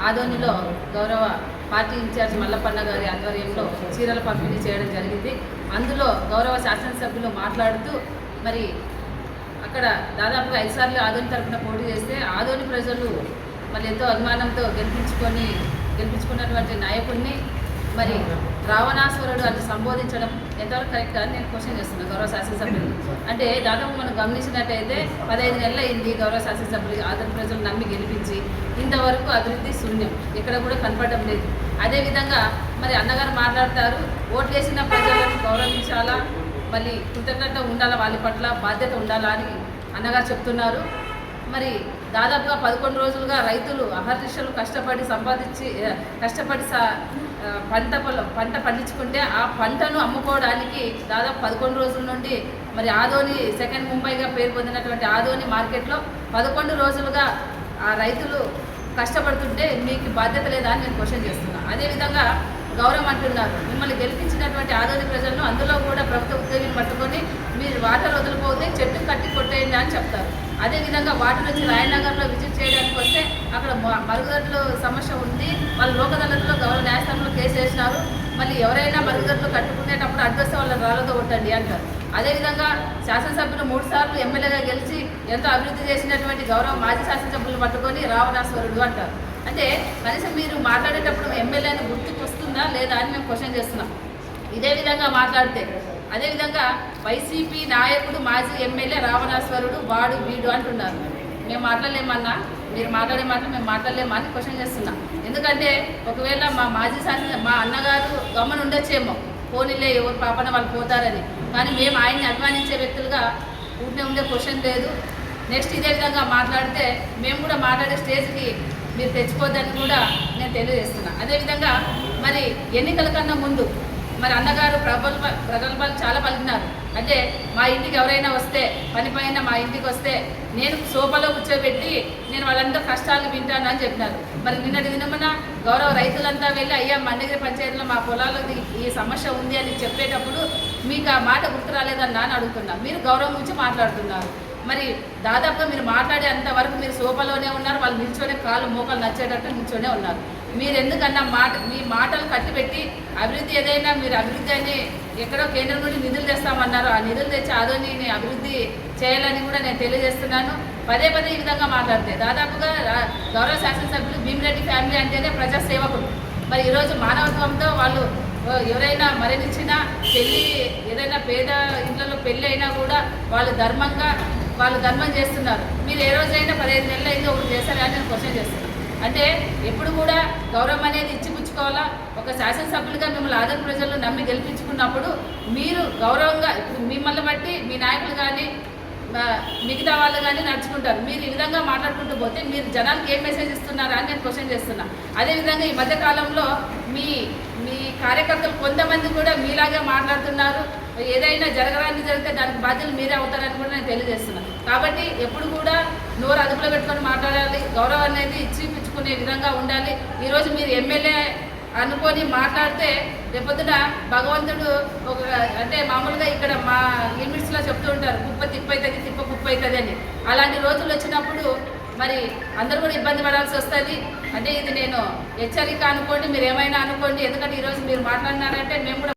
ఆదోనిలో గౌరవ party incharge Mallapanna గారి ఆధ్వర్యంలో చీరల పంపిణీ చేయడం జరిగింది. అందులో గౌరవ శాసనసభ్యులు మాట్లాడుతూ మరి అక్కడ దాదాపుగా 5 సార్లు ఆదోని తరఫున పోటీ చేస్తే ఆదోని ప్రజలు మరి ఎంతో అభిమానంతో గెలిపించుకున్నటువంటి నాయకుడిని మరి రావణాసురుడు అని సంబోధించడం ఎంతవరకు కరెక్ట్ అని నేను క్వశ్చన్ చేస్తున్నాను గౌరవ శాసనసభ్యులు. అంటే దాదాపు మనం గమనించినట్టయితే 15 నెలలు అయింది గౌరవ శాసనసభ్యులు ఆదోని ప్రజలు నమ్మి గెలిపించి ఇంతవరకు అభివృద్ధి శూన్యం, ఇక్కడ కూడా కనపడడం లేదు. అదేవిధంగా మరి అన్నగారు మాట్లాడతారు, ఓట్లేసిన ప్రజలను గౌరవించాలా, మళ్ళీ కృతజ్ఞత ఉండాలా, వాళ్ళ పట్ల బాధ్యత ఉండాలా అని అన్నగారు చెప్తున్నారు. మరి దాదాపుగా 11 రోజులుగా రైతులు అహర్నిశలు కష్టపడి పంట పండించుకుంటే ఆ పంటను అమ్ముకోవడానికి దాదాపు 11 రోజుల నుండి మరి ఆదోని సెకండ్ ముంబైగా పేరు పొందినటువంటి ఆదోని మార్కెట్లో 11 రోజులుగా ఆ రైతులు కష్టపడుతుంటే మీకు బాధ్యత లేదా అని నేను క్వశ్చన్ చేస్తున్నాను. అదేవిధంగా గౌరవం అంటున్నారు, మిమ్మల్ని గెలిపించినటువంటి ఆదోని ప్రజలను అందులో కూడా ప్రభుత్వ ఉద్యోగిని పట్టుకొని మీరు వాటర్ వదిలిపోతే చెట్టు కట్టి కొట్టేయండి అని చెప్తారు. అదేవిధంగా వాటర్ నుంచి రాయనగర్లో విజిట్ చేయడానికి వస్తే అక్కడ మరుగుదొడ్లు సమస్య ఉంది, వాళ్ళు లోక్ అదాలత్లో గౌరవ న్యాయస్థానంలో కేసు వేసినారు, మళ్ళీ ఎవరైనా మరుగుదొడ్లు కట్టుకునేటప్పుడు అడ్రస్ వాళ్ళని రాళ్ళతో కొట్టండి అంటారు. అదేవిధంగా శాసనసభ్యులు 3 సార్లు ఎమ్మెల్యేగా గెలిచి ఎంతో అభివృద్ధి చేసినటువంటి గౌరవ మాజీ శాసనసభ్యులు పట్టుకొని రావణాసురుడు అంటారు. అంటే కనీసం మీరు మాట్లాడేటప్పుడు ఎమ్మెల్యేని గుర్తుకు వస్తుందా లేదా అని మేము క్వశ్చన్ చేస్తున్నాం. ఇదే విధంగా మాట్లాడితే అదేవిధంగా వైసీపీ నాయకుడు మాజీ ఎమ్మెల్యే రావణాశ్వరుడు వాడు వీడు అంటున్నారు. మేము మాట్లాడలేమన్నా, మీరు మాట్లాడే మాటలు మేము మాట్లాడలేమా అని క్వశ్చన్ చేస్తున్నాం. ఎందుకంటే ఒకవేళ మా అన్నగారు గమని ఉండొచ్చేమో, పోనీలే ఎవరు పాపన వాళ్ళు పోతారని, కానీ మేము ఆయన్ని అభిమానించే వ్యక్తులుగా ఉండే క్వశ్చన్ లేదు. నెక్స్ట్ ఇదే విధంగా మాట్లాడితే మేము కూడా మాట్లాడే స్టేజ్కి మీరు తెచ్చిపోద్దని కూడా నేను తెలియజేస్తున్నా. అదేవిధంగా మరి ఎన్నికల కన్నా ముందు మరి అన్నగారు ప్రగల్భాలు చాలా పలికినారు. అంటే మా ఇంటికి ఎవరైనా వస్తే పని పైన మా ఇంటికి వస్తే నేను సోఫాలో కూర్చోబెట్టి నేను వాళ్ళందరూ కష్టాలు వింటాను అని చెప్పినారు. మరి నిన్నటి దినమున గౌరవ రైతులంతా వెళ్ళి అయ్యా మండగిరి పంచాయతీలో మా పొలాల్లో ఈ సమస్య ఉంది అని చెప్పేటప్పుడు మీకు ఆ మాట గుర్తు రాలేదన్నా అని అడుగుతున్నా. మీరు గౌరవం గురించి మాట్లాడుతున్నారు. మరి దాదాపుగా మీరు మాట్లాడే అంతవరకు మీరు సోఫాలోనే ఉన్నారు, వాళ్ళు నిల్చొనే కాళ్ళు మోకాలు నచ్చేటట్టు నిల్చొనే ఉన్నారు. మీరు ఎందుకన్నా మీ మాటలు కట్టిపెట్టి అభివృద్ధి ఏదైనా మీరు అభివృద్ధి అని ఎక్కడో కేంద్రం నుండి నిధులు తెస్తామన్నారు, ఆ నిధులు తెచ్చి ఆదోనిని అభివృద్ధి చేయాలని కూడా నేను తెలియజేస్తున్నాను. పదే ఈ విధంగా మాట్లాడితే దాదాపుగా గౌరవ శాసనసభ్యులు భీమిరెడ్డి ఫ్యామిలీ అంటేనే ప్రజాసేవకులు. మరి ఈరోజు మానవత్వంతో వాళ్ళు ఎవరైనా మరణించినా పెళ్ళి ఏదైనా పేద ఇంట్లో పెళ్ళి అయినా కూడా వాళ్ళు ధర్మం చేస్తున్నారు. మీరు ఏ రోజైనా 15 నెలలు అయితే ఒకటి చేస్తారా అని నేను క్వశ్చన్ చేస్తున్నాను. అంటే ఎప్పుడు కూడా గౌరవం అనేది ఇచ్చిపుచ్చుకోవాలా. ఒక శాసనసభ్యులుగా మిమ్మల్ని ఆదరణ ప్రజలు నమ్మి గెలిపించుకున్నప్పుడు మీరు గౌరవంగా ఇప్పుడు మిమ్మల్ని బట్టి మీ నాయకులు కానీ మిగతా వాళ్ళు కానీ నడుచుకుంటారు. మీరు ఈ విధంగా మాట్లాడుకుంటూ పోతే మీరు జనానికి ఏం మెసేజ్ ఇస్తున్నారా అని నేను క్వశ్చన్ చేస్తున్నా. అదేవిధంగా ఈ మధ్యకాలంలో మీ కార్యకర్తలు కొంతమంది కూడా మీలాగే మాట్లాడుతున్నారు. ఏదైనా జరగడానికి జరిగితే దానికి బాధ్యతలు మీరే అవుతారని కూడా నేను తెలియజేస్తున్నాను. కాబట్టి ఎప్పుడు కూడా నోరు అదుపులో పెట్టుకొని మాట్లాడాలి, గౌరవం అనేది ఇచ్చిపుచ్చుకునే విధంగా ఉండాలి. ఈరోజు మీరు ఎమ్మెల్యే అనుకొని మాట్లాడితే రేపొద్దున భగవంతుడు అంటే మామూలుగా ఇక్కడ మా లిమిట్స్లో చెప్తూ ఉంటారు, కుప్ప తిప్పైతుంది తిప్ప కుప్ప అవుతుంది అని. అలాంటి రోజులు వచ్చినప్పుడు మరి అందరూ కూడా ఇబ్బంది పడాల్సి వస్తుంది. అంటే ఇది నేను హెచ్చరిక అనుకోండి, మీరు ఏమైనా అనుకోండి. ఎందుకంటే ఈరోజు మీరు మాట్లాడినారంటే మేము కూడా